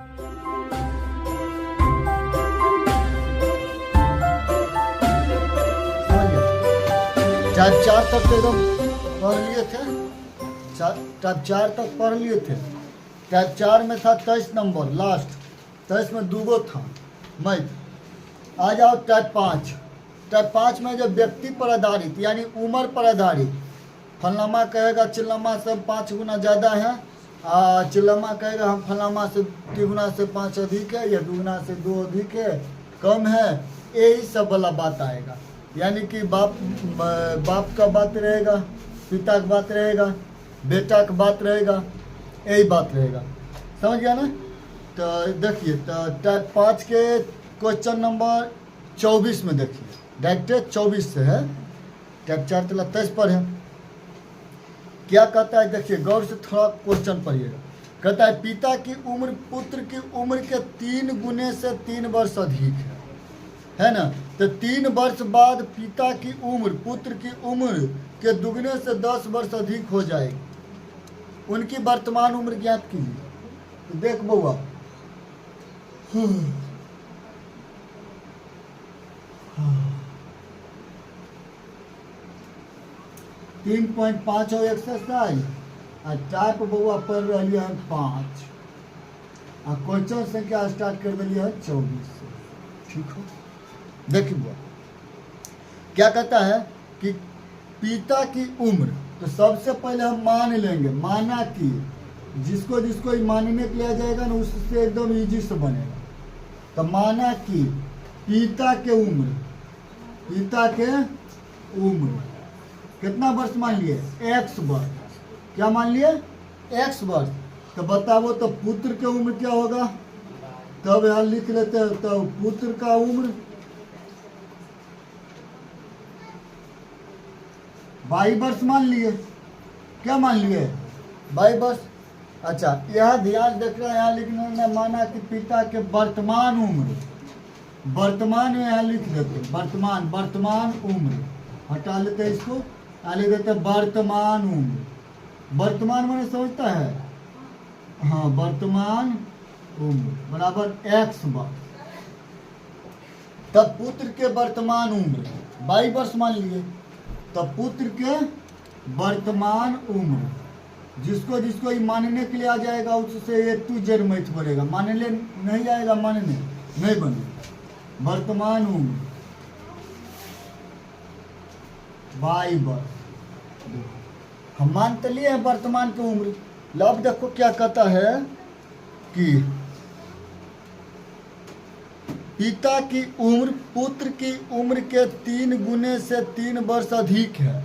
Type 4 तक तो एकदम पढ़ लिए थे, टाइप 4 तक पढ़ लिए थे। टाइप 4 में था 23 नंबर लास्ट, 23 में दूगो था मैथ। आ जाओ टाइप 5। टाइप 5 में जब व्यक्ति पर आधारित यानी उम्र पर आधारित, फलामा कहेगा चिल्लामा से 5 गुना ज़्यादा है, चिल्लामा कहेगा हम फलामा से 3 गुना से 5 अधिक है या 2 गुना से 2 अधिक है, कम है, यही सब वाला बात आएगा। यानी कि बाप का बात रहेगा, पिता का बात रहेगा, बेटा का बात रहेगा, यही बात रहेगा। समझ गया ना? तो देखिए, तो टाइप 5 के क्वेश्चन नंबर 24 में देखिए, डायरेक्ट 24 से है, टाइप 4 तो 23 पर है। क्या कहता है देखिए, गौर से थोड़ा क्वेश्चन पढ़िएगा। कहता है पिता की उम्र पुत्र की उम्र के 3 गुने से 3 वर्ष अधिक है ना? तो 3 वर्ष बाद पिता की उम्र पुत्र की उम्र के दुगने से 10 वर्ष अधिक हो जाएगी। उनकी वर्तमान उम्र ज्ञात कीजिए। तो देख बउआ, 3.5 हो एक्सरसाइज आ टाइप बउआ पढ़ रही है 5 आ क्वेश्चन संख्या स्टार्ट कर दिली है 24 से। ठीक हो? देखिए बुआ, क्या कहता है कि पिता की उम्र, तो सबसे पहले हम मान लेंगे, माना कि जिसको जिसको मानने के लिए आ जाएगा ना उससे एकदम इजी से बनेगा। तो माना कि पिता के उम्र, पिता के उम्र कितना वर्ष मान लिए? x वर्ष। क्या मान लिए? x वर्ष। तो बताओ तो पुत्र के उम्र क्या होगा? तब यहाँ लिख लेते हैं, तो पुत्र का उम्र 22 वर्ष मान लिए। क्या मान लिए? 22 वर्ष। अच्छा, यह ध्यान देख रहे हैं, यहाँ लिखने में माना कि पिता के वर्तमान उम्र, वर्तमान में यहाँ लिख देते वर्तमान उम्र, हटा लेते हैं इसको, यहाँ लिख देते वर्तमान उम्र। वर्तमान मैंने समझता है, हाँ, वर्तमान उम्र बराबर x वर्ष। तब पुत्र के वर्तमान उम्र 22 वर्ष मान लिए। तब पुत्र के वर्तमान उम्र जिसको जिसको ये मानने के लिए आ जाएगा उससे A to Z मैथ बनेगा। मानने नहीं आएगा, मानने नहीं बनेगा। वर्तमान उम्र 22 वर्ष हम मान तो लिए हैं वर्तमान की उम्र। अब देखो क्या कहता है कि पिता की उम्र पुत्र की उम्र के 3 गुने से 3 वर्ष अधिक है।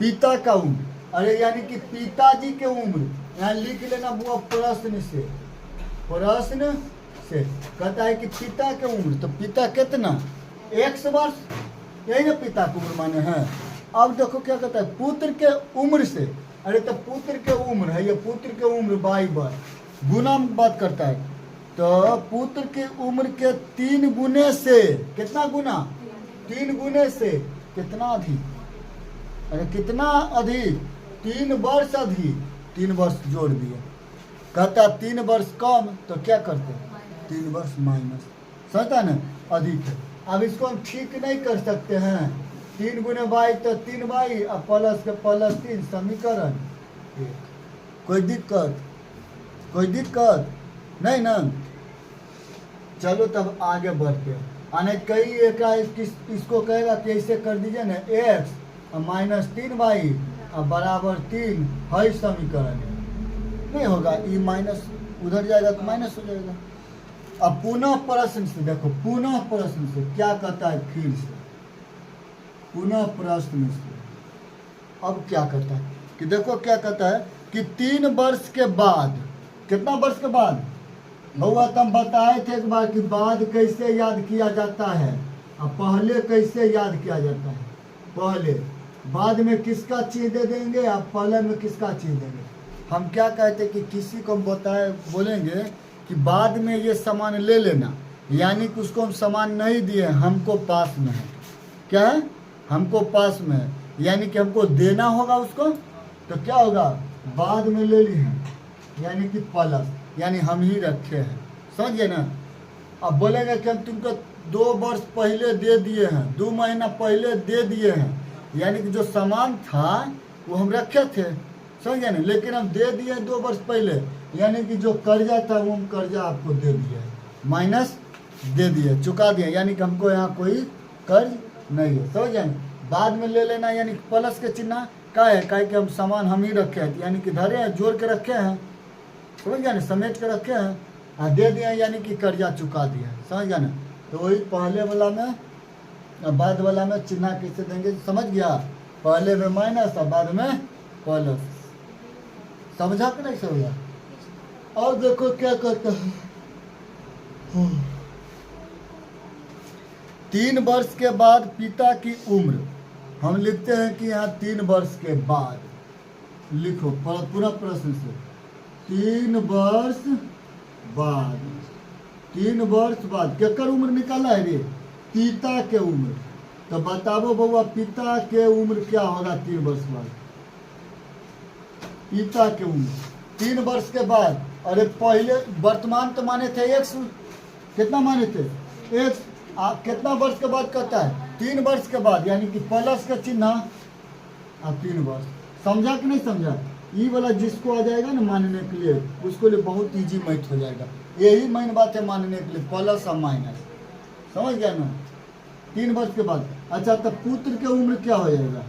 पिता का उम्र, अरे यानी कि पिताजी के उम्र, यहाँ लिख लेना बुआ प्रश्न से, प्रश्न से कहता है कि पिता के उम्र, तो पिता कितना? x वर्ष, यही ना पिता की उम्र माने हैं। अब देखो क्या कहता है, पुत्र के उम्र से, अरे तो पुत्र के उम्र है, ये पुत्र के उम्र 22 वर्ष, गुना में बात करता है। तो पुत्र की उम्र के 3 गुने से, कितना गुना? 3 गुने से कितना अधिक? अरे कितना अधिक? 3 वर्ष अधिक, 3 वर्ष जोड़ दिए। कहता 3 वर्ष कम, तो क्या करते? 3 वर्ष माइनस, समझता ना, अधिक है। अब इसको हम ठीक नहीं कर सकते हैं, 3 गुने 22 तो 3 22 और प्लस के प्लस 3, समीकरण 1। कोई दिक्कत? कोई दिक्कत नहीं ना? चलो तब आगे बढ़ते हैं। आने कई एक इसको कहेगा कि ऐसे कर दीजिए ना, x और -3y और बराबर 3 है समीकरण। नहीं होगा, ये माइनस उधर जाएगा तो माइनस हो जाएगा। अब पुनः प्रश्न से देखो, पुनः प्रश्न से क्या कहता है, फिर से पुनः प्रश्न से अब क्या कहता है कि देखो क्या कहता है कि 3 वर्ष के बाद, कितना वर्ष के बाद? भैया तुम बताए थे एक बार कि बाद कैसे याद किया जाता है और पहले कैसे याद किया जाता है। पहले बाद में किसका चीज दे देंगे और पहले में किसका चीज देंगे। हम क्या कहते कि किसी को हम बताए बोलेंगे कि बाद में ये सामान ले लेना, यानी कि उसको हम सामान नहीं दिए, हमको पास में है। क्या है? हमको पास में है, यानी कि हमको देना होगा उसको, तो क्या होगा? बाद में ले ली है, यानी कि प्लस, यानी हम ही रखे हैं। समझिए ना। अब बोलेंगे कि हम तुमको 2 वर्ष पहले दे दिए हैं, 2 महीना पहले दे दिए हैं, यानी कि जो सामान था वो हम रखे थे, समझिए ना, लेकिन हम दे दिए 2 वर्ष पहले, यानी कि जो कर्जा था वो हम कर्जा आपको दे दिए, माइनस दे दिए, चुका दिए, यानी कि हमको यहाँ कोई कर्ज नहीं है, समझिए ना। बाद में ले लेना यानी कि प्लस के चिन्ह का है, कि हम सामान हम ही रखे हैं, यानी कि धरे हैं, जोड़ के रखे हैं, समझ गया ना, समेट के रखे हैं, दे दिए यानी कि कर्जा चुका दिया, समझ गया ना। तो वही पहले वाला में बाद वाला में चिन्ह कैसे देंगे, समझ गया, पहले में माइनस और बाद में प्लस, समझा कि नहीं समझा। और देखो क्या कहता है, 3 वर्ष के बाद पिता की उम्र, हम लिखते हैं कि यहाँ 3 वर्ष के बाद, लिखो पूरा प्रश्न से, 3 वर्ष बाद, 3 वर्ष बाद केकर उम्र निकाला है रे, पिता के उम्र। तो बताओ बउआ पिता के उम्र क्या होगा 3 वर्ष बाद, पिता के उम्र 3 वर्ष के बाद। अरे पहले वर्तमान तो माने थे x, कितना माने थे x, कितना वर्ष के बाद कहता है 3 वर्ष के बाद, यानी कि प्लस का चिन्ह अब 3 वर्ष, समझा कि नहीं समझा। ये वाला जिसको आ जाएगा ना मानने के लिए, उसको लिए बहुत इजी मैथ हो जाएगा, यही मेन बात है मानने के लिए, प्लस और माइनस, समझ गया ना। 3 वर्ष के बाद। अच्छा तो पुत्र के उम्र क्या हो जाएगा,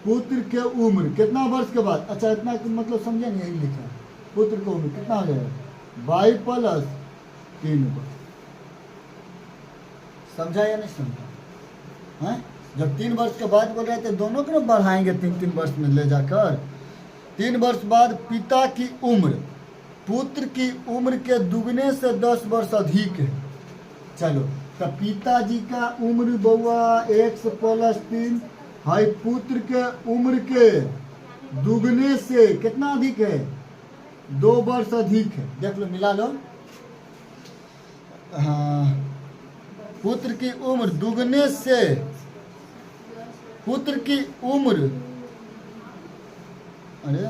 पुत्र के उम्र कितना वर्ष के बाद, अच्छा इतना मतलब समझे नहीं, यही लिखा, पुत्र की उम्र कितना हो जाएगा 22 प्लस 3 वर्ष, समझा या नहीं समझा है। जब 3 वर्ष के बाद बोल रहे थे दोनों को बढ़ाएंगे 3-3 वर्ष में ले जाकर। 3 वर्ष बाद पिता की उम्र पुत्र की उम्र के दुगने से 10 वर्ष अधिक है। चलो तो पिताजी का उम्र बउआ x प्लस 3 है, पुत्र के उम्र के दुगने से कितना अधिक है 2 वर्ष अधिक है, देख लो मिला लो। हाँ, पुत्र की उम्र दुगने से, पुत्र की उम्र, अरे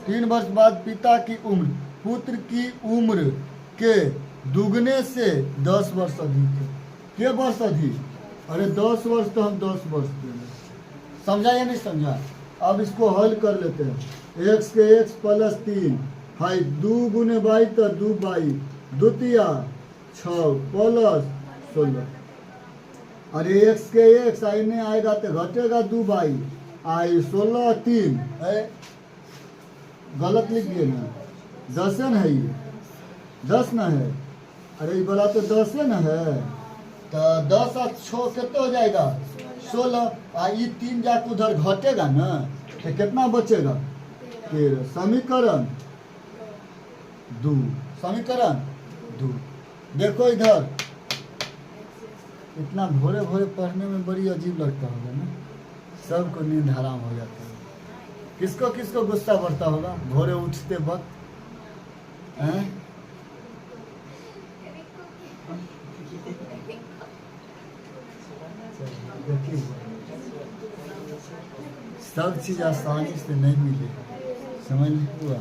3 वर्ष बाद पिता की उम्र पुत्र की उम्र के दुगने से 10 वर्ष अधिक है। क्या वर्ष अधिक, अरे 10 वर्ष तो हम 10 वर्ष देंगे, समझा या नहीं समझा। अब इसको हल कर लेते हैं, x के x प्लस 3 है 2 गुने 22 तो 2 22 द्वितीय 6 प्लस 16, अरे x के x आने आएगा तो घटेगा 2 22 आई 16 3 है, गलत लिख दिए ना, 10 है ना, ये 10 ना है, अरे ये बोला तो 10 ना है, तो 10 और 6 कितना हो जाएगा 16, ये 3 जाके उधर घटेगा ना, तो कितना बचेगा 13, समीकरण 2, समीकरण 2। देखो इधर, इतना भोरे भोरे पढ़ने में बड़ी अजीब लगता होगा ना, सबको नींद हराम हो जाता है। किसको किसको गुस्सा बढ़ता होगा भोरे उठते वक्त, हैं? देखिए सब चीज़ आसानी से नहीं मिले, समझ हुआ।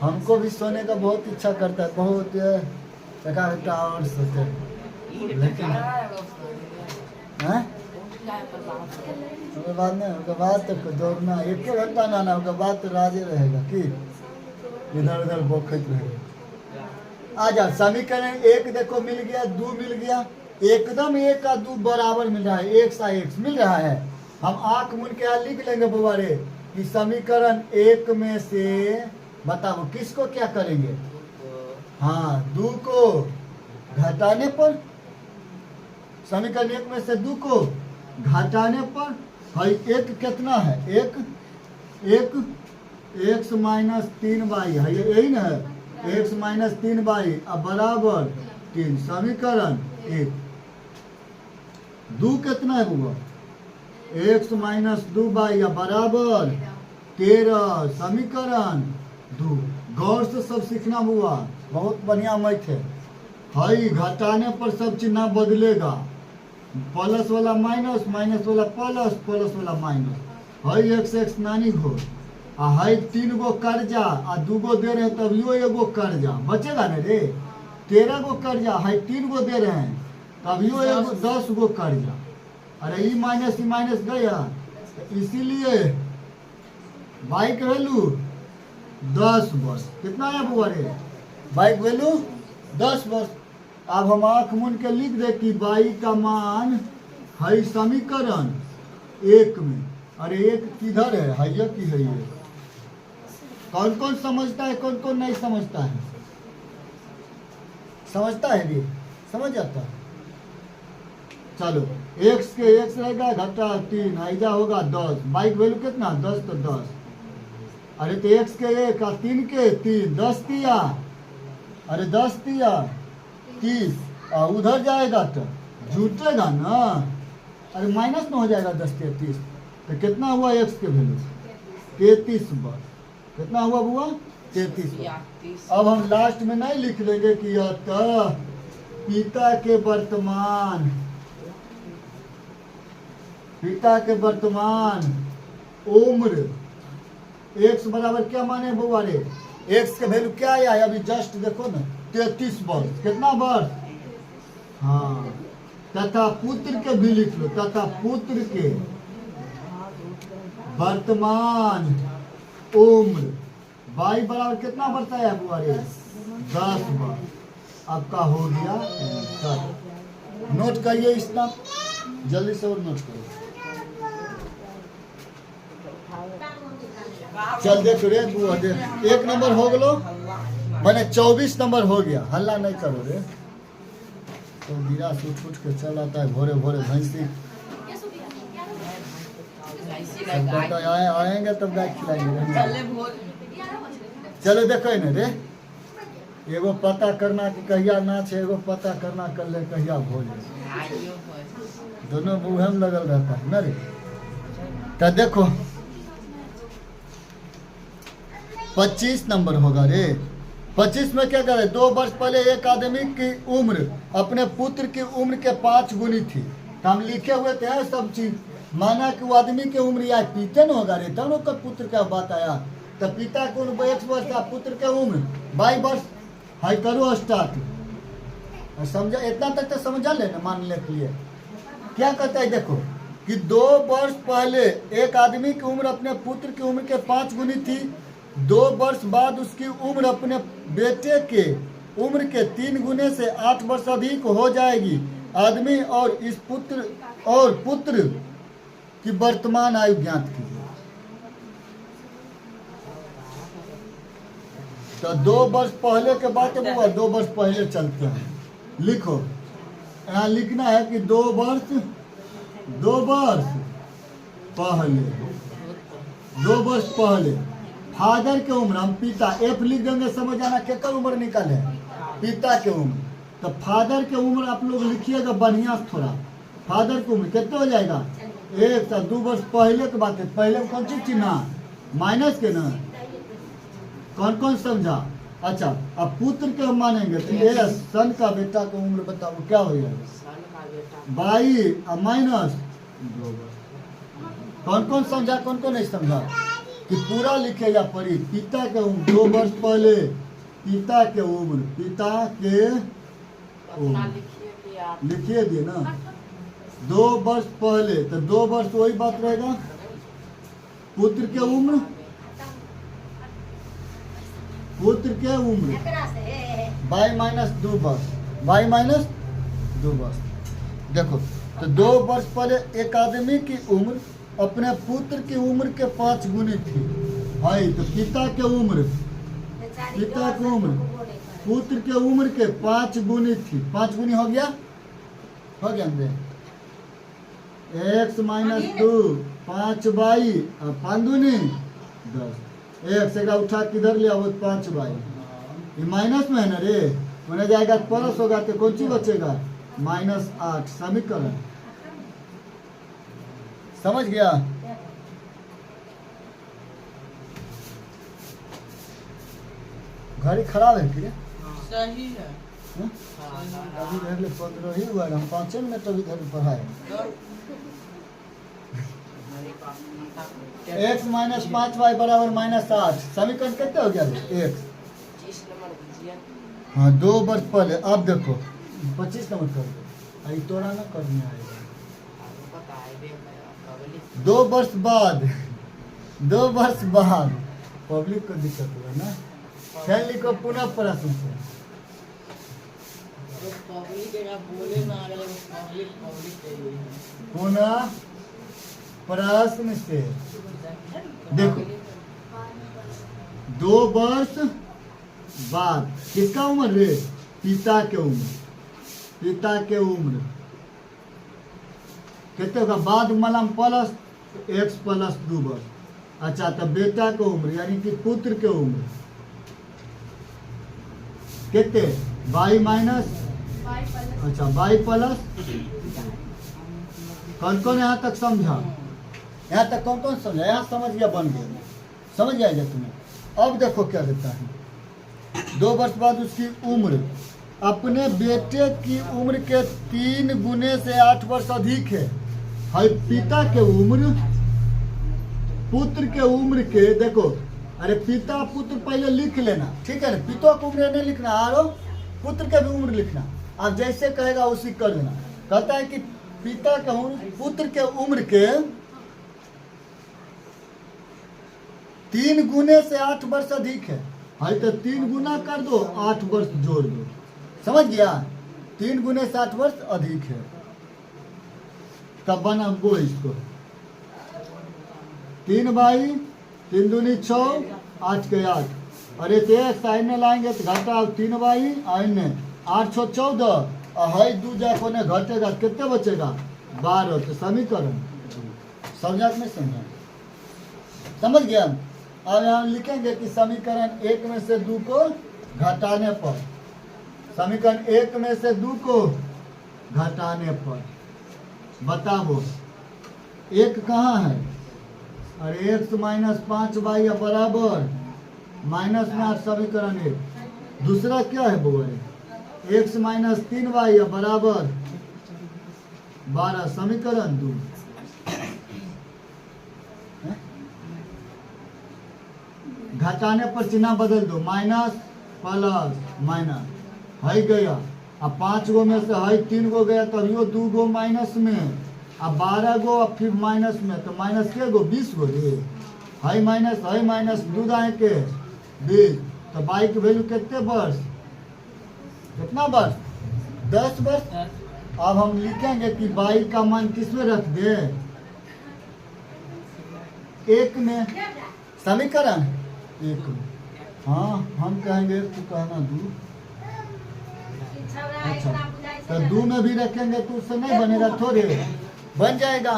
हमको भी सोने का बहुत इच्छा करता है, बहुत एक और सोते, लेकिन उसके बाद नहीं, उसके बाद तो दौड़ना 1 घंटा ना, उसके बाद तो राजे रहेगा कि इधर उधर बोखत रहेगा। आ जा, समीकरण 1 देखो मिल गया, 2 मिल गया, एकदम 1 का 2 बराबर मिल रहा है, 1 सा x मिल रहा है। हम आंख मूंद के यहाँ लिख लेंगे बुआरे कि समीकरण 1 में से बताओ किसको क्या करेंगे, हाँ 2 को घटाने पर, समीकरण 1 में से 2 को घटाने पर है 1 कितना है, 1 x माइनस 3y है, यही ना है, x माइनस 3y अब बराबर 3, समीकरण 1। 2 कितना है हुआ, x माइनस 2y बराबर 13, समीकरण 2। गौर से सब सीखना हुआ, बहुत बढ़िया मैथ है। हई घटाने पर सब चिन्ह बदलेगा, प्लस वाला माइनस, माइनस वाला प्लस, प्लस वाला माइनस, हई x नानी हो है 3 गो कर्जा आ 2 गो दे रहे हैं, तभियो एगो कर्जा बचेगा ना रे। 13 गो कर्जा है, 3 गो दे रहे हैं, तभियो एगो 10 गो कर्जा। अरे ई माइनस गया, इसीलिए बाई के वैल्यू 10 वर्ष। कितना है बुआ रे? बाई के वैल्यू 10 वर्ष। अब हम आँख मूंद के लिख दे कि बाई का मान है समीकरण 1 में। अरे 1 किधर है ये की है ये? कौन कौन समझता है, कौन कौन नहीं समझता है? समझता है रे, समझ जाता है। चलो x के x रहेगा घटा 3, आइजा होगा 10। बाई की वैल्यू कितना? 10 तो 10। अरे तो x के 1 और 3 के 3, 10 दिया। अरे 10 दिया 30, और उधर जाएगा तो जुटेगा ना। अरे माइनस में हो जाएगा 10 के 30, तो कितना हुआ x के वैल्यू? 33 वर्ष। कितना हुआ बुआ? 33 वर्ष। अब हम लास्ट में नहीं लिख लेंगे कि अतः पिता के वर्तमान उम्र x बराबर क्या माने बुआ रे? x के वैल्यू क्या आया? अभी जस्ट देखो ना, 33 वर्ष। कितना वर्ष? हाँ, तथा पुत्र के भी लिख लो, तथा पुत्र के वर्तमान उम्र बाई बराबर कितना वर्ष आया बुआ रे? 10 वर्ष। आपका हो गया आंसर। नोट करिए इसका, जल्दी से और नोट करो। चल देख रे बुआ, देख 1 नंबर हो गलो, मैंने 24 नंबर हो गया। हल्ला नहीं करो रे, तो गिरा से उठ के चल आता है भोरे भोरे भैंसी। आएंगे तब गाय खिलाएंगे। चलो देखो न रे, एगो पता करना कि कहिया नाच है, एगो पता करना कर ले कहिया भोज है। दोनों मुँह में लगल रहता है न रे। तो देखो 25 नंबर होगा रे। 25 में क्या करे? 2 वर्ष पहले एक आदमी की उम्र अपने पुत्र की उम्र के 5 गुनी थी। तो हम लिखे हुए थे सब चीज, माना कि वो आदमी की उम्र या पीते न होगा रे, तब का पुत्र का बात आया। तो पिता की उम्र 1 वर्ष था, पुत्र के उम्र 22 वर्ष। हाई करो स्टार्ट। समझा? इतना तक तो समझा ले ना, मान ले लिए क्या कहता है। देखो कि 2 वर्ष पहले एक आदमी की उम्र अपने पुत्र की उम्र के 5 गुनी थी। 2 वर्ष बाद उसकी उम्र अपने बेटे के उम्र के 3 गुने से 8 वर्ष अधिक हो जाएगी। आदमी और इस पुत्र की वर्तमान आयु ज्ञात कीजिए। तो 2 वर्ष पहले के बात है बुआ, 2 वर्ष पहले चलते हैं। लिखो, यहाँ लिखना है कि 2 वर्ष पहले फादर के उम्र, हम पिता एफ लिख देंगे, समझ आना केकर उम्र निकले? पिता के उम्र। तो फादर के उम्र आप लोग लिखिएगा बढ़िया से थोड़ा। फादर की उम्र कितना हो जाएगा? 1। तो 2 वर्ष पहले की बात है, पहले कौन चीज थी ना? माइनस के ना। कौन कौन समझा? अच्छा, अब पुत्र के हम मानेंगे तो ये सन का बेटा की उम्र बताओ क्या हो जाएगा? 22 माइनस 2 वर्ष। कौन कौन समझा, कौन कौन नहीं समझा? कि पूरा लिखे या पढ़ी। पिता के उम्र 2 वर्ष पहले, पिता के उम्र लिखिए दिए ना। 2 वर्ष पहले, तो 2 वर्ष वही बात रहेगा। पुत्र के उम्र 22 माइनस 2 वर्ष, 22 माइनस 2 वर्ष। देखो तो 2 वर्ष पहले एक आदमी की उम्र अपने पुत्र की उम्र के 5 गुनी थी। भाई तो पिता के उम्र पुत्र के उम्र के 5 गुनी थी। 5 गुनी हो गया अंदर। x माइनस 2 5 बाई 5 दूनी 10। 1 से उठा किधर लिया? वो 5 बाई, ये माइनस में है ना रे, होने जाएगा प्लस होगा तो कौन सी बचेगा? -8। समीकरण समझ गया? घड़ी खराब है क्या? सही है। अभी धर 15 ही हुआ, हम 5 मिनट अभी धर पढ़ाए। x माइनस 5y बराबर -8। समीकरण कितने हो गया x? हाँ 2 वर्ष पहले। अब देखो 25 नंबर कर दो, आई तोड़ा ना करने आएगा। 2 वर्ष बाद 2 वर्ष बाद पब्लिक को दिक्कत होगा ना। खेल लिखो पुनः प्रश्न से। पुनः प्रश्न से देखो 2 वर्ष बाद किसका उम्र रे? पिता के उम्र। पिता के उम्र कितने होगा? बाद मलम प्लस x प्लस 2 वर्ष। अच्छा तो बेटा के उम्र यानी कि पुत्र के उम्र कितने? y माइनस, अच्छा y प्लस। कौन कौन यहाँ तक समझा? यहाँ तक कौन कौन समझा? यहाँ समझ गया, बन गया, समझ जाएगा तुम्हें। अब देखो क्या देता है। 2 वर्ष बाद उसकी उम्र अपने बेटे की उम्र के 3 गुने से 8 वर्ष अधिक है। पिता के उम्र पुत्र के उम्र के देखो, अरे पिता पुत्र पहले लिख लेना, ठीक है ना। पिता की उम्र नहीं लिखना, आरो पुत्र के भी उम्र लिखना। आप जैसे कहेगा उसी कर देना। कहता है कि पिता के उम्र पुत्र के उम्र के 3 गुने से 8 वर्ष अधिक है। भाई तो 3 गुना कर दो, 8 वर्ष जोड़ दो, समझ गया? 3 गुने से 8 वर्ष अधिक है। तब बना वो इसको 3 बाई 3 दूनी 6, 8 के 8। अरे तो एक साइड में लाएंगे तो घटा 3 बाई आइने 8 6 14 और 2 जाको ने घटेगा, कितने बचेगा? 12। तो समीकरण समझा कि नहीं समझा? समझ गया? अब यहाँ लिखेंगे कि समीकरण 1 में से 2 को घटाने पर, समीकरण 1 में से 2 को घटाने पर बताओ 1 कहाँ है? अरे x माइनस 5y बराबर माइनस में 8 समीकरण 1। दूसरा क्या है वो? x माइनस 3y बराबर 12 समीकरण 2। घटाने पर चिन्ह बदल दो, माइनस प्लस माइनस है गया। अब 5 गो में से है 3 गो गया, तभियो 2 गो माइनस में, अब 12 गो अब फिर माइनस में, तो माइनस के गो 20 गो रे। है माइनस 2 दाएँ के 20। तो बाई की वैल्यू कितने वर्ष? कितना वर्ष? 10 वर्ष। अब हम लिखेंगे कि बाई का मान किसमें रख दे? 1 में। समीकरण 1 में। हाँ हम कहेंगे, तू कहना 2। अच्छा तो 2 में भी रखेंगे तो उससे नहीं बनेगा, थोड़े बन जाएगा।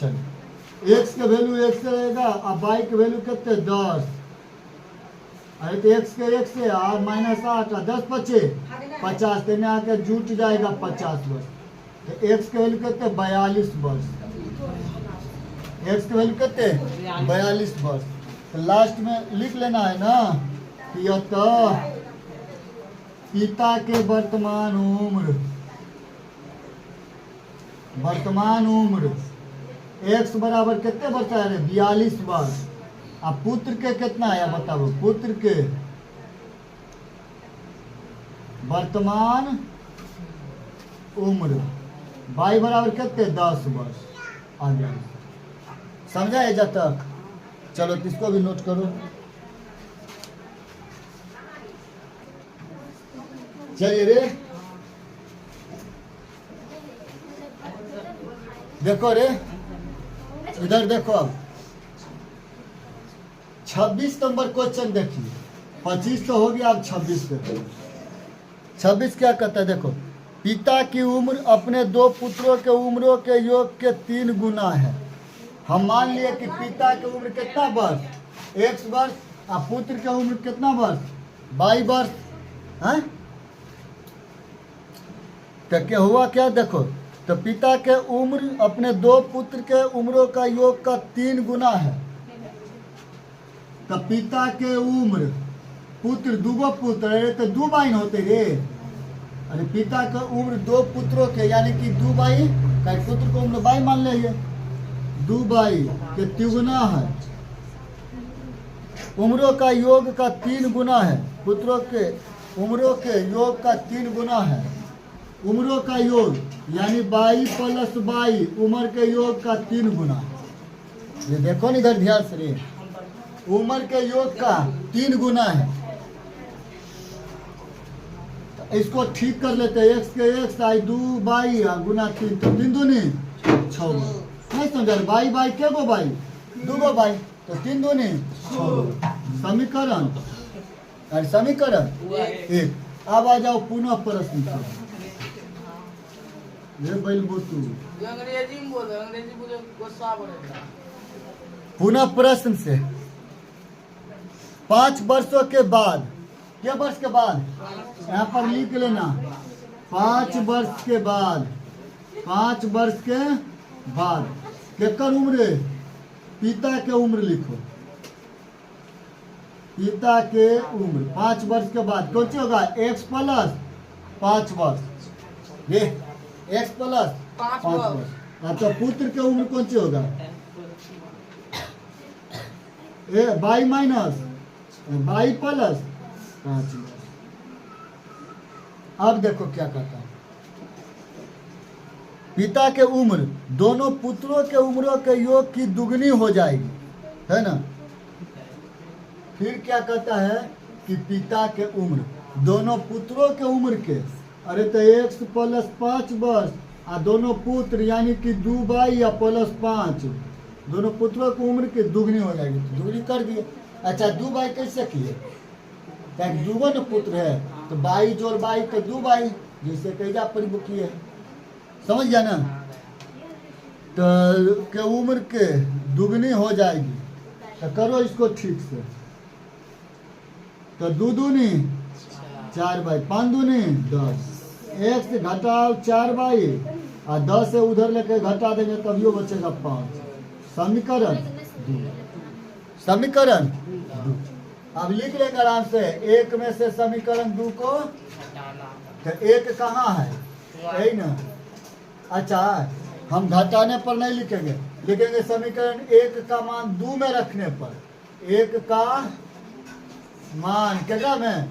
चलिए x के वैल्यू 1 से रहेगा, अब y के वैल्यू कितने? 10। अरे तो x के 1 से और माइनस 8 और 10 बचे 50, तेने आके जुट जाएगा 50 वर्ष। तो x के वैल्यू कितने? 42 वर्ष। x के वैल्यू कितने? 42 वर्ष। तो लास्ट में लिख लेना है ना कि अतः पिता के वर्तमान उम्र x बराबर कितने वर्ष है? 42 वर्ष। अब पुत्र के कितना है बताओ? पुत्र के वर्तमान उम्र y बराबर कितने? 10 वर्ष। आ गया, समझा है जब तक? चलो इसको भी नोट करो। चलिए रे देखो रे, इधर देखो। अब 26 नंबर क्वेश्चन देखिए। 25 तो हो गया, अब 26 देखो। 26 क्या कहता है? देखो, पिता की उम्र अपने 2 पुत्रों के उम्रों के योग के 3 गुना है। हम मान लिए कि पिता की उम्र कितना वर्ष? 1 वर्ष। और पुत्र की उम्र कितना वर्ष? 22 वर्ष है। तो क्या हुआ? क्या देखो, तो पिता के उम्र अपने 2 पुत्र के उम्रों का योग का 3 गुना है। तो पिता के उम्र पुत्र 2 पुत्र, अरे तो 2 बाइन होते रे। अरे पिता का उम्र 2 पुत्रों के यानी कि 2 बाई, पुत्र को उम्र बाई मान लीजिए। दो बाई के तिगुना है। उम्रों का योग का 3 गुना है। पुत्रों के उम्रों के योग का 3 गुना है। उम्रों का योग यानी 22 प्लस 22 उम्र के योग का 3 गुना है। ये देखो न इधर ध्यान से रे, उम्र के योग का 3 गुना है। तो इसको ठीक कर लेते हैं। x के x आई 2 बाई गुना 3 तो 3 दूनी 6 नहीं समझा। बाई बाई के गो बाई 2 गो बाई तो 3 दूनी 6 समीकरण और समीकरण 1। अब आ जाओ पुनः प्रश्न पर। अंग्रेजी में बोलो, अंग्रेजी बोलो गुस्सा बढ़ेगा। पुनः प्रश्न से 5 वर्षों के बाद, क्या वर्ष के बाद यहाँ पर लिख लेना 5 वर्ष के बाद, 5 वर्ष के बाद केकर उम्र, पिता के उम्र लिखो। पिता के उम्र 5 वर्ष के बाद कौन सी होगा, x प्लस 5 वर्ष। ये x प्लस 5 वर्ष। तो पुत्र के उम्र कौन सी होगा, बाई माइनस बाई प्लस 5 वर्ष। अब देखो क्या कहता है। पिता के उम्र दोनों पुत्रों के उम्रों के योग की दुगनी हो जाएगी, है ना। फिर क्या कहता है कि पिता के उम्र दोनों पुत्रों के उम्र के, अरे तो x प्लस 5 वर्ष और दोनों पुत्र यानी कि 2 बाई या प्लस 5 दोनों पुत्रों की उम्र की दुगनी हो जाएगी। तो दुगनी कर दिए। अच्छा 2 बाई कैसे किए, क्या 2 न पुत्र है तो बाई जोड़ बाई तो 2 बाई, जैसे कैजा परिमुखी है, समझ गया ना। तो के उम्र के दुगनी हो जाएगी। तो करो इसको ठीक से। तो 2 दूनी 4 बाई, 5 दूनी 10, 1 से घटाओ 4 बाई और 10 से उधर लेके घटा देंगे तभियो बचेगा 5। समीकरण 2, समीकरण 2। अब लिख लेंगे आराम से। 1 में से समीकरण 2 को, तो 1 कहाँ है, यही ना। अच्छा हम घटाने पर नहीं लिखेंगे, लिखेंगे समीकरण 1 का मान 2 में रखने पर, 1 का मान क्या में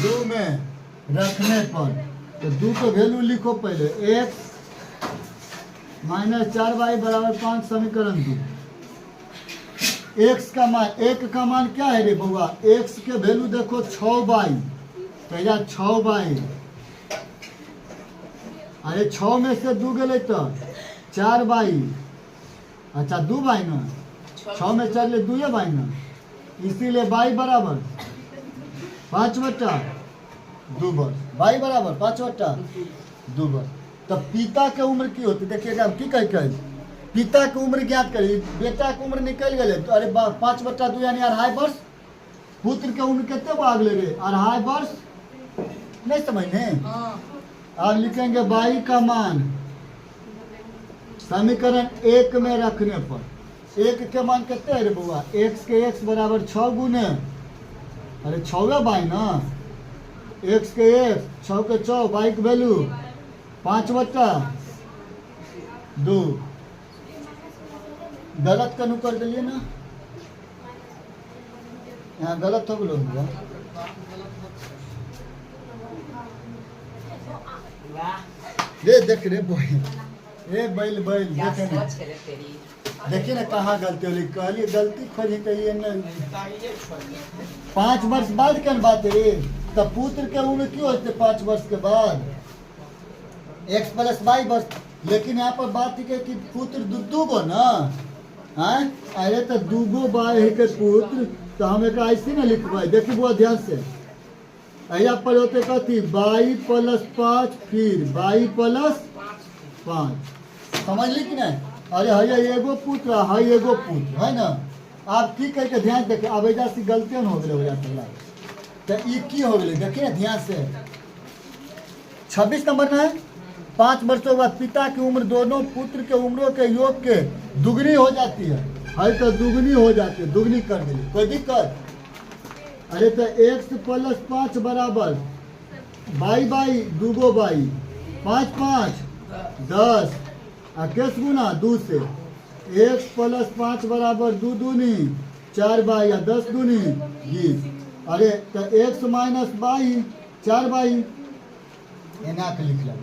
2 में रखने पर। तो 2 को वैल्यू लिखो पहले, 1 माइनस 4 बाई बराबर 5 समीकरण 2। x का मान, 1 का मान क्या है रे बउआ, x के वैल्यू देखो 6 बाई, तो या 6 बाई, अरे 6 में से 2 गए तो 4 बाई। अच्छा 2 बाई ना, 6 में 4 ले 2 बाई ना, इसीलिए बाई बराबर 5/2 वर्ष। बाई बराबर 5/2 वर्ष। तो पिता के उम्र की होती, देखिएगा अब की कह पिता की उम्र ज्ञात करी, बेटा के उम्र निकल गए तो अरे 5/2 यानी 2.5 वर्ष। पुत्र के उम्र कितने भाग ले रहे, 2.5 वर्ष, नहीं समझने। अब लिखेंगे बाई का मान समीकरण 1 में रखने पर, 1 के मान कितने है रे बुआ, x के x बराबर 6 गुने, अरे 6 बाई ना, x के x 6 के 6 बाई की वैल्यू 5/2। गलत का नु कर दिए ना, यहाँ गलत हो गया। ये देख रे बोई, ये बैल बैल देखिए ना कहाँ गलती होली, कहली गलती खोजी कहिए ना। 5 वर्ष बाद क्या बात है, तो पुत्र के उम्र क्यों होते 5 वर्ष के बाद, x प्लस 22 वर्ष। लेकिन यहाँ पर बात है कि पुत्र 2 गो ना, अरे तो 2 गो बाई के पुत्र, तो हम एक ऐसे ना लिखवाई। देखिए बुआ ध्यान से, यहाँ पर होते कथी 22 प्लस 5 फिर 22 प्लस 5, समझ ली कि नहीं। अरे है एगो पुत्र है, एगो पुत्र है ना। आप की कह के ध्यान देखे, अब एजा से गलतियां हो गए हो जाता, तो ये की हो गए देखिए ना ध्यान से। 26 नंबर है। 5 वर्षों बाद पिता की उम्र दोनों पुत्र के उम्रों के योग के दुगनी हो जाती है तो दुगनी हो जाती है, दुगनी कर दी, कोई दिक्कत। अरे तो x प्लस 5 बराबर बाई बाई 2 गो बाई, 5 5 10 और किस गुना 2 से, एक्स प्लस 5 बराबर 2 दूनी 4 बाई या 10 दूनी 20। अरे तो एक्स माइनस बाई 4 बाई एना के लिख ले,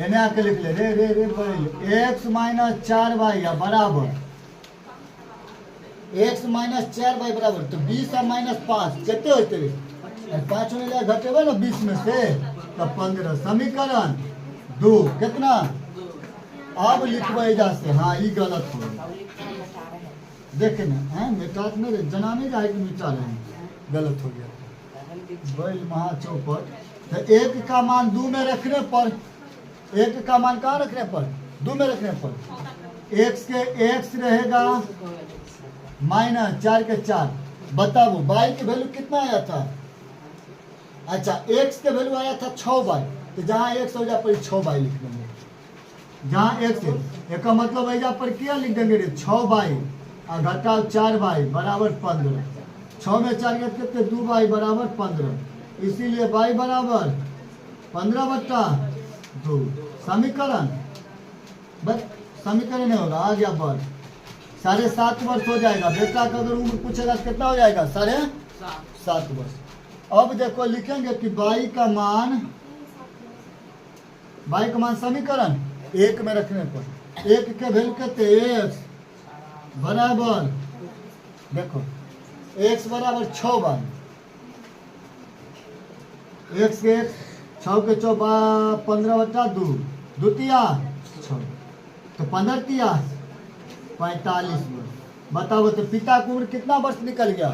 एना के लिख ले रे रे रे पहले एक्स माइनस 4 बाई या बराबर एक्स माइनस 4 बाई बराबर तो 20 और माइनस 5 कितने होते रे 5 होने लगा घटेगा ना 20 में से तो 15 समीकरण 2 कितना अब लिखबे जा से। हाँ ये गलत हो देखे ना है मिटा नहीं जना नहीं जाए कि मिटा रहे हैं गलत हो गया। बैल महा चौपट तो एक का मान 2 में रखने पर एक का मान कहाँ रखने पर 2 में रखने पर एक्स के एक्स रहेगा माइनस 4 के 4। बताओ बाई की वैल्यू कितना आया था। अच्छा एक्स के वैल्यू आया था 6 बाई तो जहाँ एक्स हो जा पर 6 बाई लिख देंगे। जहाँ एक्स है एक का मतलब है जा पर क्या लिख देंगे रे 6 बाई और घटाओ 4 बाई बराबर 15। 6 में 4 के कितने 2 बाई बराबर 15 इसीलिए बाई बराबर 15/2 समीकरण बस समीकरण नहीं होगा आ गया वर्ष 7.5 वर्ष हो जाएगा। बेटा का अगर उम्र पूछेगा तो कितना हो जाएगा 7.5 वर्ष। अब देखो लिखेंगे कि बाई का मान समीकरण 1 में रखने पर 1 के वैल्यू कहते एक्स बराबर देखो एक्स बराबर 6 बाई एक्स के 6 के 6 15/2 द्वितीया 6 तो 15 तिया 45 वर्ष। बताओ तो पिता की उम्र कितना वर्ष निकल गया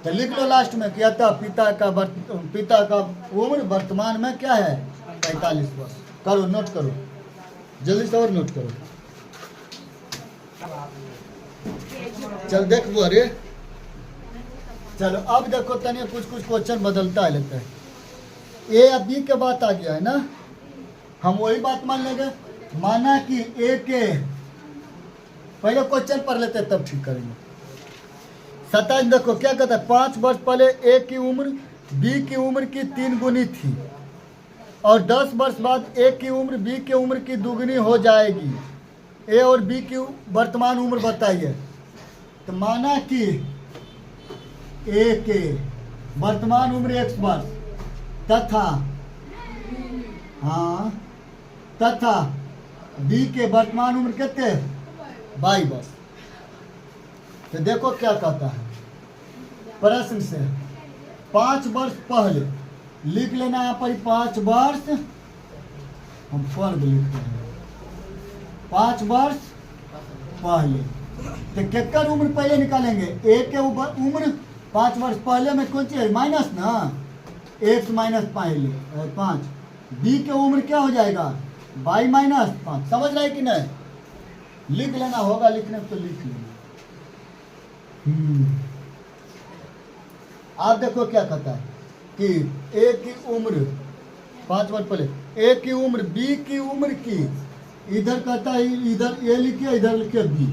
तो लिख लो लास्ट में क्या था पिता का उम्र वर्तमान में क्या है 45 वर्ष। करो नोट करो जल्दी से और नोट करो। चल देखो अरे चलो अब देखो तनिया कुछ क्वेश्चन बदलता है लगता है ए या बी के बात आ गया है ना हम वही बात मान लेंगे। माना कि ए के पहले क्वेश्चन पढ़ लेते हैं तब ठीक करेंगे। 27 देखो क्या कहता है 5 वर्ष पहले ए की उम्र बी की उम्र की 3 गुनी थी और 10 वर्ष बाद ए की उम्र बी की उम्र की दुगनी हो जाएगी। ए और बी की वर्तमान उम्र बताइए। तो माना कि ए के वर्तमान उम्र 1 वर्ष तथा बी के वर्तमान उम्र कितने 22 वर्ष। तो देखो क्या कहता है प्रश्न से 5 वर्ष पहले लिख लेना यहाँ पर 5 वर्ष हम वर्ग लिखते हैं 5 वर्ष पहले तो केकर उम्र पहले निकालेंगे ए के उम्र 5 वर्ष पहले में कौन चीज है माइनस ना एक्स माइनस 5 बी के उम्र क्या हो जाएगा बाई माइनस 5 समझ रहे कि नहीं लिख लेना होगा लिखने तो लिख लेना। आप देखो क्या कहता है कि ए की उम्र 5 वर्ष पहले ए की उम्र बी की उम्र की इधर कहता है इधर ए लिखिए इधर लिखिए बी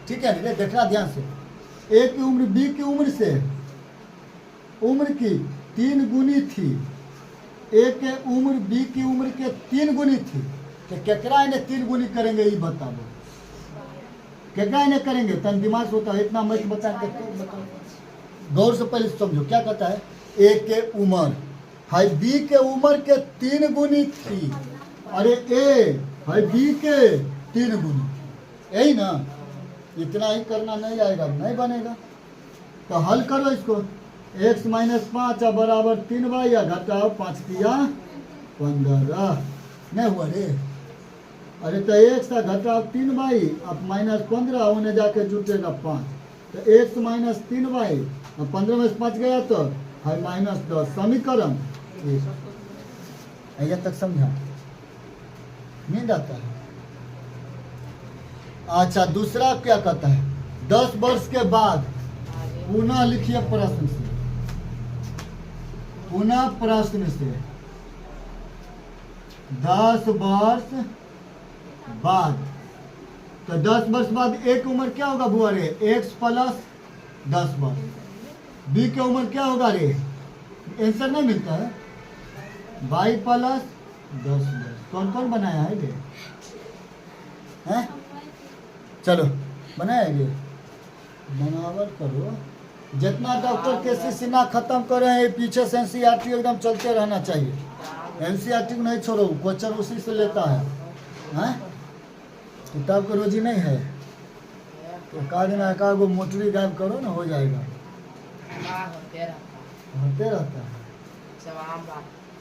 ठीक है ना देखना ध्यान से ए की उम्र बी की उम्र से उम्र की 3 गुनी थी ए के उम्र बी की उम्र के 3 गुनी थी तो केकरा ने 3 गुनी करेंगे ये बताओ केकरा ने करेंगे तन दिमाग से होता है इतना मत बता गौर से पहले समझो क्या कहता है ए के उम्र हाई बी के उम्र के 3 गुनी थी अरे ए हाई बी के 3 गुनी यही ना इतना ही करना नहीं आएगा नहीं बनेगा तो हल करो इसको एक्स माइनस 5 बराबर 3 बाई या घटाओ 5 तिया 15 नहीं हुआ रे अरे तो एक सा घटाओ 3 बाई अब माइनस 15 उन्हें जाके जुटेगा 5 तो एक्स माइनस 3 बाई अब 15 में से 5 गया तो है माइनस 10 समीकरण यहाँ तक समझा नींद आता है। अच्छा दूसरा क्या कहता है 10 वर्ष के बाद पुनः लिखिए प्रश्न से पुनः प्रश्न से 10 वर्ष बाद तो 10 वर्ष बाद ए की उम्र क्या होगा बुआ रे एक्स प्लस 10 वर्ष बी की उम्र क्या होगा रे आंसर नहीं मिलता है वाई प्लस 10 वर्ष कौन कौन बनाया है ये हैं चलो बनाएंगे, बनावर करो। जितना डॉक्टर के सीना खत्म कर रहे हैं, पीछे से एनसीईआरटी एकदम चलते रहना चाहिए। एनसीईआरटी को नहीं छोड़ो, क्वेश्चन उसी से लेता है। हैं किताब की रोजी नहीं है तो एकाध गो मोटरी गायब करो ना, हो जाएगा। होते रहता है।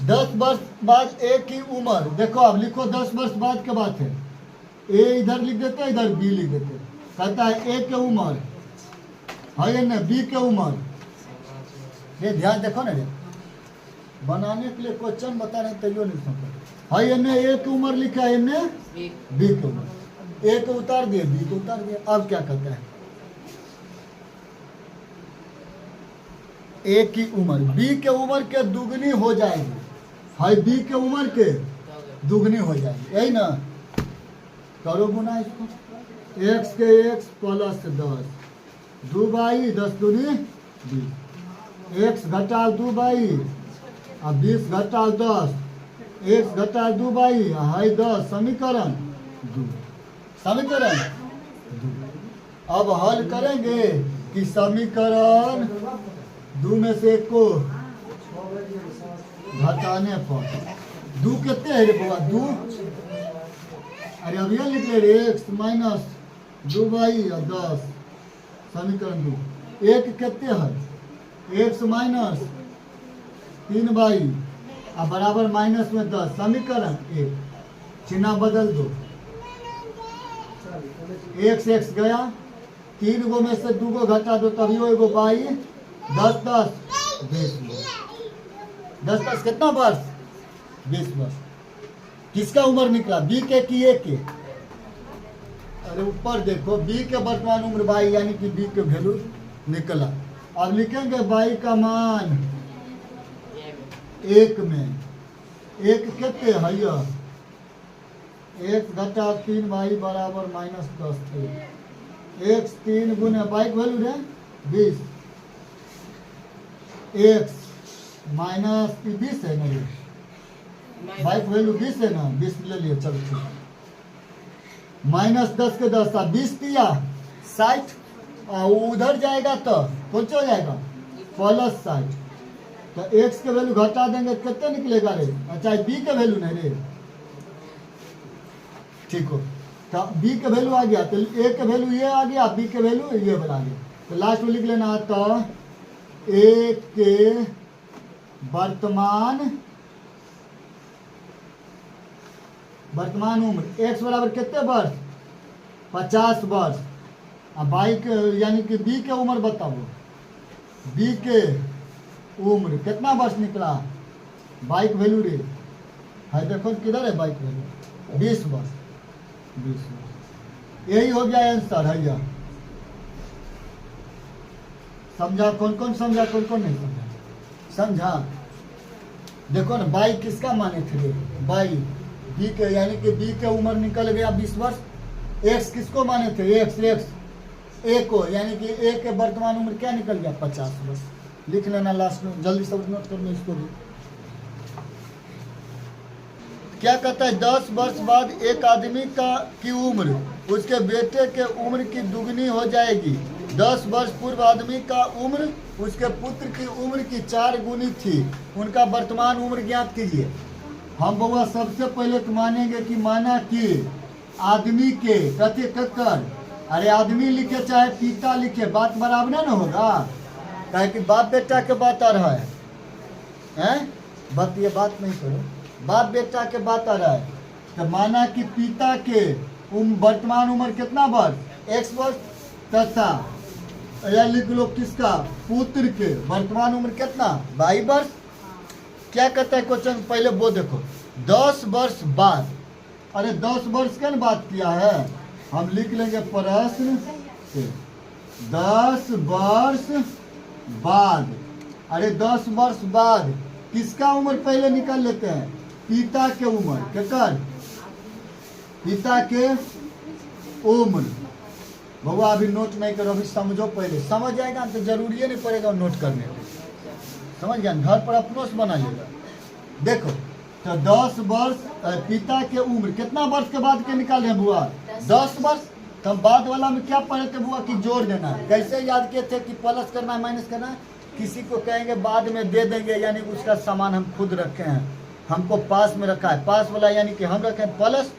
10 वर्ष बाद ए की उम्र, देखो अब लिखो 10 वर्ष बाद के बात है। ए इधर लिख देते हैं, इधर बी लिख देते हैं। कहता है ए के उम्र है ना, बी के उम्र। ये ध्यान देखो ना, बनाने के लिए क्वेश्चन बता रहे तैयो नहीं समझ है। एने ए की उम्र लिखा है, एने बी की उम्र। ए को उतार दिए, बी को उतार दिए। अब क्या कहता है, ए की उम्र बी के उम्र के दुगनी हो जाएगी। है बी के उम्र के दुगनी हो जाएगी, यही ना। करो गुना इसको, एक्स के एक्स प्लस 10, 2 बाई 10 दूनी 20। एक्स घटाओ 2 बाई और 20 घटाओ 10, एक्स घटाओ 2 बाई है 10, समीकरण 2। समीकरण 2। अब हल करेंगे कि समीकरण 2 में से 1 को घटाने पर 2 कितने है रे बाबा, 2। अरे अब ये लिख ले रे, एक्स माइनस 2 बाई और 10, समीकरण 2। 1 कितने है, एक्स माइनस 3 बाई और बराबर माइनस में 10, समीकरण 1। चिन्ह बदल दो, एक्स एक्स गया, 3 गो में से 2 गो घटा दो, तभी एगो बाई 10 10 20 10 10 कितना वर्ष, 20 वर्ष। किसका उम्र निकला, बी के कि ए के। अरे ऊपर देखो, बी के वर्तमान उम्र बाई, यानी कि बी के वैल्यू निकला। अब लिखेंगे बाई का मान 1 में, 1 कितने है यह, 1 घटा 3 बाई बराबर माइनस 10 थे। एक्स 3 गुने बाई का वैल्यू है 20, एक्स माइनस 20 है ना, बाई का वैल्यू 20 है ना, 20 ले लिया। चलो ठीक, माइनस 10 के 10 था, 20 दिया 60, और उधर जाएगा तो कौन सा हो जाएगा, प्लस 60। तो एक्स के वैल्यू घटा देंगे कितने निकलेगा रे, अच्छा बी के वैल्यू नहीं रे, ठीक हो। तो बी के वैल्यू आ गया, तो ए के वैल्यू ये आ गया, बी के वैल्यू ये वाला आ गया। तो लास्ट में लिख लेना, तो ए के वर्तमान उम्र, एक्स बराबर कितने वर्ष, 50 वर्ष। अब बाई के यानी कि बी के उम्र बताओ, बी के उम्र कितना वर्ष निकला, बाई का वैल्यू रे है, देखो किधर है बाई का वैल्यू, 20 वर्ष। 20 वर्ष, यही हो गया आंसर है। यह समझा, कौन कौन समझा, कौन कौन नहीं समझा, समझा। देखो ना, बाई किसका माने थे, बाई बी के, यानी कि बी के उम्र निकल गया 20 वर्ष। एक्स किसको माने थे, एक्स ए को, यानी कि ए के वर्तमान उम्र क्या निकल गया, 50 वर्ष। लिख लेना लास्ट में, जल्दी सब नोट करना इसको भी। क्या कहता है, 10 वर्ष बाद एक आदमी की उम्र उसके बेटे के उम्र की दुगनी हो जाएगी। 10 वर्ष पूर्व आदमी का उम्र उसके पुत्र की उम्र की 4 गुनी थी। उनका वर्तमान उम्र ज्ञात कीजिए। हम बउआ सबसे पहले तो मानेंगे कि माना कि आदमी के प्रति कक्कर, अरे आदमी लिखे चाहे पिता लिखे, बात बराबर ना होगा, कहे कि बाप बेटा के बात आ रहा है, हैं? बात ये बात नहीं करो, बाप बेटा के बात आ रहा है। तो माना कि पिता के वर्तमान उम्र कितना वर्ष, x वर्ष, तथा या लिख लो किसका, पुत्र के वर्तमान उम्र कितना, 22 वर्ष। क्या कहता है क्वेश्चन, पहले वो देखो, 10 वर्ष बाद। अरे 10 वर्ष का बात किया है, हम लिख लेंगे प्रश्न से 10 वर्ष बाद। अरे 10 वर्ष बाद किसका उम्र पहले निकाल लेते हैं, पिता के उम्र, केकर, पिता के उम्र। भगवा अभी नोट नहीं करो, अभी समझो, पहले समझ जाएगा तो जरूरी नहीं पड़ेगा नोट करने के, समझ गया, घर पर अपनों से बना लेगा। देखो तो 10 वर्ष पिता के उम्र कितना वर्ष के बाद के निकाल रहे हैं बुआ, 10 वर्ष। तो हम बाद वाला में क्या पढ़े थे बुआ कि जोड़ देना है। कैसे याद किए थे कि प्लस करना है माइनस करना है, किसी को कहेंगे बाद में दे देंगे, यानी उसका सामान हम खुद रखे हैं, हमको पास में रखा है, पास वाला यानी कि हम रखे हैं प्लस,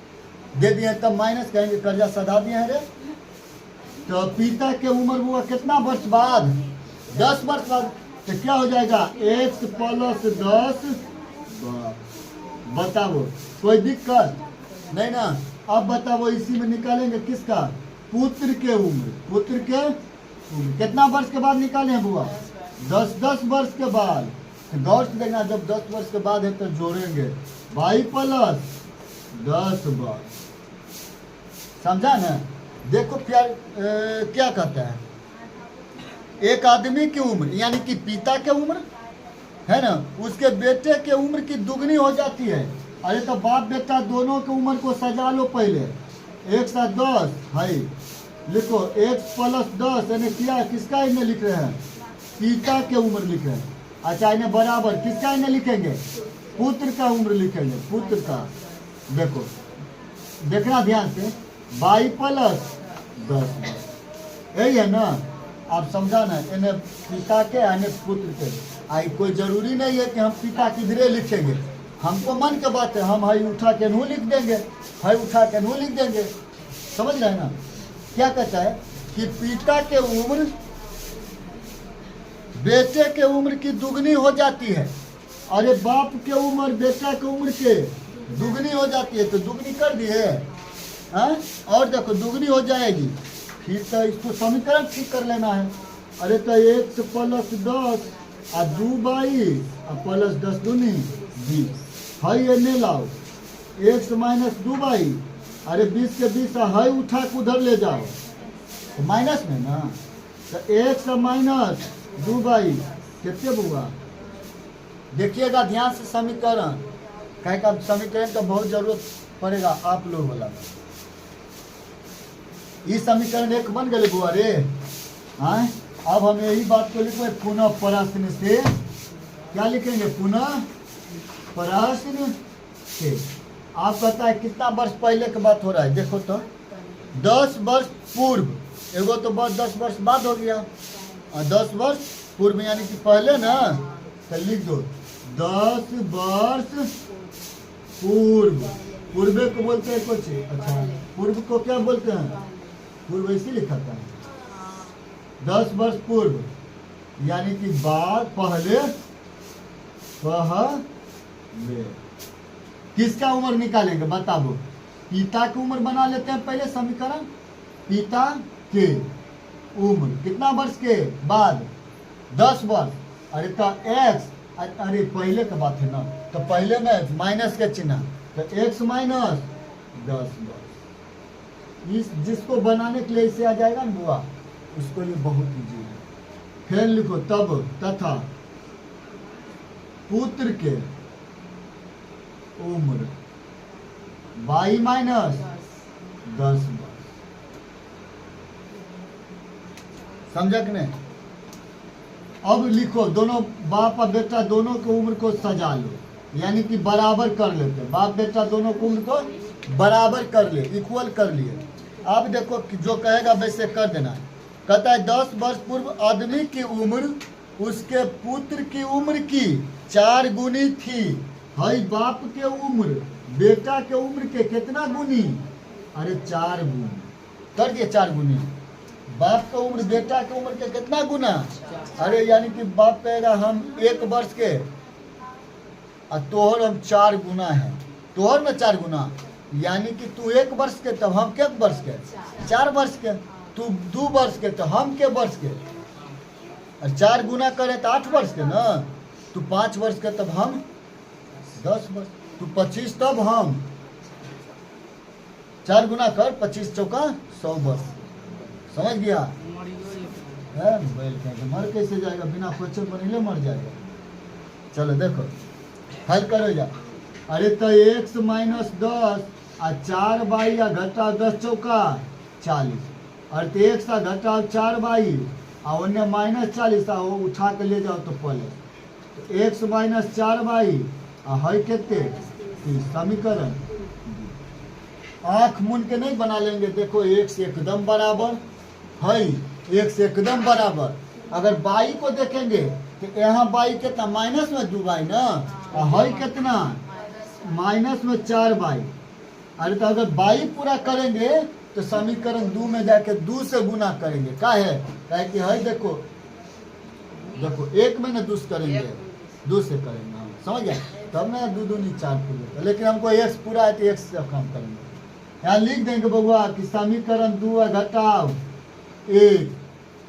दे दिए तब माइनस, कहेंगे कर्जा सधा दिए हैं रे। तो पिता के उम्र बुआ कितना वर्ष बाद, 10 वर्ष बाद, तो क्या हो जाएगा x प्लस 10। बताओ कोई दिक्कत नहीं ना। अब बताओ इसी में निकालेंगे किसका, पुत्र के उम्र, पुत्र के उम्र कितना वर्ष के बाद निकाले हैं बुआ, 10 वर्ष के बाद। तो गौर से देखना, जब 10 वर्ष के बाद है तो जोड़ेंगे y प्लस 10 वर्ष, समझा ना। देखो प्यार क्या कहता है, एक आदमी की उम्र यानी कि पिता के उम्र है ना, उसके बेटे के उम्र की दुगनी हो जाती है। अरे तो बाप बेटा दोनों के उम्र को सजा लो पहले, 1 से 10 है, लिखो x प्लस 10, यानी क्या किसका इन्हें लिख रहे हैं, पिता के उम्र लिख रहे हैं। अच्छा इन्हें बराबर किसका इन्हें लिखेंगे, पुत्र का उम्र लिखेंगे, पुत्र का। देखो देखना ध्यान से, y प्लस 10 यही है ना। आप समझा ना, इन्हें पिता के यानी पुत्र के। आई कोई जरूरी नहीं है कि हम पिता किधरे लिखेंगे, हमको मन के बात है, हम हाई उठा के नू लिख देंगे, हाई उठा के नू लिख देंगे, समझ रहे हैं ना। क्या कहता है कि पिता के उम्र बेटे के उम्र की दुगनी हो जाती है। अरे बाप के उम्र बेटा के उम्र के दुगनी हो जाती है, तो दुगनी कर दिए हाँ, और देखो दुगनी हो जाएगी, फिर तो इसको समीकरण ठीक कर लेना है। अरे तो 1 प्लस 10 और 2 22 और प्लस 10 दूनी 20 है, ये ले लाओ, 1 माइनस 2 22, अरे 20 के 20 है उठा के उधर ले जाओ, तो माइनस में ना, तो 1 माइनस 2 22 कितने बुआ, देखिएगा ध्यान से समीकरण, कहे का समीकरण का बहुत जरूरत पड़ेगा आप लोग वाला। ये समीकरण 1 बन गए बुआ रे। हाँ, अब हम यही बात को लिखेंगे, पुनः प्रश्न से, क्या लिखेंगे, पुनः प्रश्न से। आप कहता है कितना वर्ष पहले की बात हो रहा है, देखो तो 10 वर्ष पूर्व, एगो तो बस 10 वर्ष बाद हो गया, और 10 वर्ष पूर्व यानी कि पहले ना, तो लिख दो 10 वर्ष पूर्व। पूर्व को बोलते हैं कुछ, अच्छा पूर्व को क्या बोलते हैं, पूर्व इसी लिखा था, 10 वर्ष पूर्व यानी कि बाद, पहले किसका उम्र निकालेंगे बताओ, पिता की उम्र बना लेते हैं पहले समीकरण, पिता के उम्र कितना वर्ष के बाद, 10 वर्ष। अरे तो x, अरे पहले का बात है ना, तो पहले में माइनस के चिन्ह, तो x माइनस 10 वर्ष। इस जिसको बनाने के लिए इसे आ जाएगा ना बुआ, उसको लिए बहुत ईजी है। फिर लिखो तब तथा पुत्र के उम्र y माइनस 10 वर्ष, समझा कि नहीं। अब लिखो दोनों बाप और बेटा दोनों की उम्र को सजा लो, यानी कि बराबर कर लेते, बाप बेटा दोनों की उम्र को बराबर कर ले, इक्वल कर लिए। अब देखो कि जो कहेगा वैसे कर देना। कहता है 10 वर्ष पूर्व आदमी की उम्र उसके पुत्र की उम्र की 4 गुनी थी। हई बाप के उम्र बेटा के उम्र के कितना गुनी, अरे 4 गुनी कर दिए, 4 गुनी। बाप का उम्र बेटा के उम्र के कितना गुना, अरे यानी कि बाप कहेगा हम 1 वर्ष के, और तोहर हम 4 गुना है, तोहर में 4 गुना, यानी कि तू 1 वर्ष के तब हम के वर्ष के, 4 वर्ष के, तू 2 वर्ष के तो हम के वर्ष के, और 4 गुना करे तो 8 वर्ष के ना, तू 5 वर्ष के तब हम 10 वर्ष, तू 25 तब हम, 4 गुना कर 25 चौका 100 वर्ष, समझ गया है। मर कैसे जाएगा, बिना क्वेश्चन बनेले मर जाएगा। चलो देखो हल करो जा। अरे तो 1 माइनस 10 और 4 बाई या घटा 10 चौका 40, और तो 1 सा घटाओ 4 बाई और उन्हें माइनस 40 वो उठा के ले जाओ तो प्लस, तो 1 माइनस 4 बाई और है कितने, समीकरण आँख मून के नहीं बना लेंगे। देखो x एकदम बराबर है, x एकदम बराबर। अगर बाई को देखेंगे तो यहाँ बाई कितना माइनस में 2 बाई ना, और है कितना माइनस में 4 बाई। अरे तो अगर बाई पूरा करेंगे तो समीकरण 2 में जाके 2 से गुना करेंगे। का है कि है देखो देखो 1 में ना 2 करेंगे, 2 से करेंगे, हाँ समझ गया। तब ना 2 दूनी 4 पूरे, लेकिन हमको x पूरा है तो x से कम करेंगे। यहाँ लिख देंगे बबुआ कि समीकरण 2 घटाओ 1,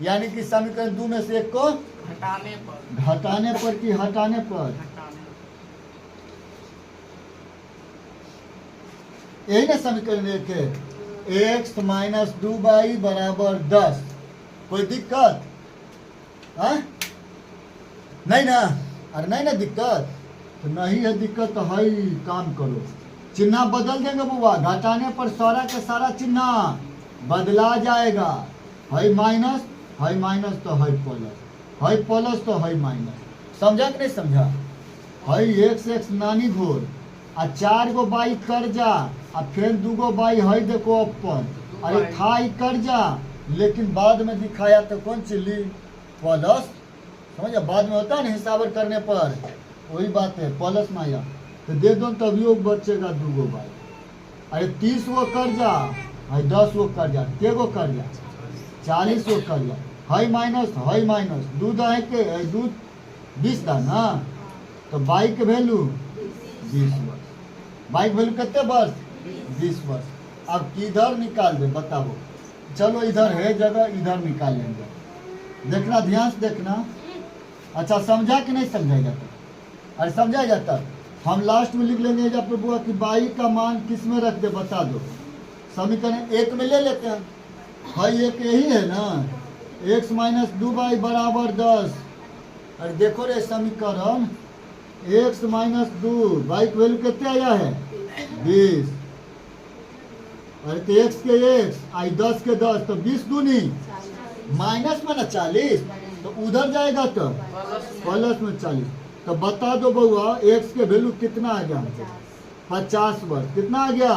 यानी कि समीकरण 2 में से 1 को घटाने पर कि हटाने पर, यही ना समीकरण 1 है। x माइनस 2 बाई बराबर 10। कोई दिक्कत है नहीं ना? अरे नहीं ना दिक्कत, तो नहीं है दिक्कत तो है काम करो, चिन्ह बदल देंगे बुआ। घटाने पर सारा के सारा चिन्ह बदला जाएगा। है माइनस तो है प्लस तो है माइनस। समझा कि नहीं समझा? है x नानी घोर आ 4 गो बाई कर जा, आ फिर 2 गो बाई है देखो अपन। अरे खाई कर जा, लेकिन बाद में दिखाया तो कौन सी ली प्लस। समझा? बाद में होता है ना हिसाब करने पर, वही बात है प्लस में आया तो दे दो, तभी वो बचेगा 2 गो बाई। अरे 30 गो कर जा, है 10 गो कर जा, के गो कर जा 40 गो कर जा। है माइनस दूध है के दूध 20 दा ना, तो बाई के वैल्यू 20 वर्ष। बाई के वैल्यू कितने वर्ष? 20 वर्ष। अब किधर निकाल दे बताओ? चलो इधर है जगह, इधर निकाल लेंगे। देखना ध्यान से देखना। अच्छा समझा कि नहीं समझा जाता? अरे समझा जाता। हम लास्ट में लिख लेंगे जब प्रभु कि बाई का मान किस में रख दे बता दो। समीकरण 1 में ले लेते हैं। भाई एक यही है ना, x माइनस 2 बाई बराबर 10। अरे देखो रे समीकरण x माइनस 2 बाई की वैल्यू कितने आया है 20। अरे तो x के x आई 10 के 10 तो 20 दूनी माइनस में ना 40, तो उधर जाएगा तो प्लस में 40। तो बता दो बउआ x के वैल्यू कितना आ गया? 50 वर्ष। कितना आ गया?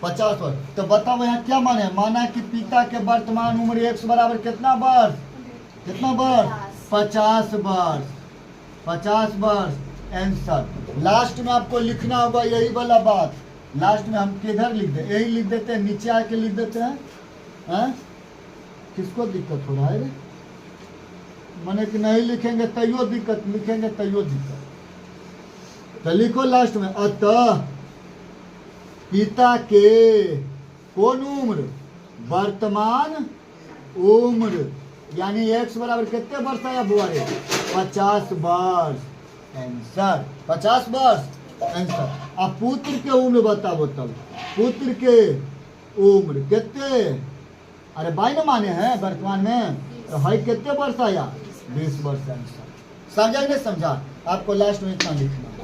50 वर्ष। तो बताओ यहाँ क्या माने? माना कि पिता के वर्तमान उम्र x बराबर कितना वर्ष? कितना वर्ष? 50 वर्ष। 50 वर्ष आंसर। लास्ट में आपको लिखना होगा यही वाला बात। लास्ट में हम किधर लिख दे? यही लिख देते हैं, नीचे आके लिख देते हैं। हैं? किसको दिक्कत हो रहा है रे? माने कि नहीं लिखेंगे तैयो दिक्कत, लिखेंगे तैयो दिक्कत। तो लिखो लास्ट में, अतः पिता के कौन उम्र? वर्तमान उम्र, यानी x बराबर कितने वर्ष आया बुआ रे? 50 वर्ष आंसर। 50 वर्ष आंसर। अब पुत्र के उम्र बताओ तब। पुत्र के उम्र कितने? अरे बाई न माने हैं वर्तमान में, तो है कितने वर्ष आया? 20 वर्ष आंसर। समझा नहीं समझा? आपको लास्ट में इतना लिखना।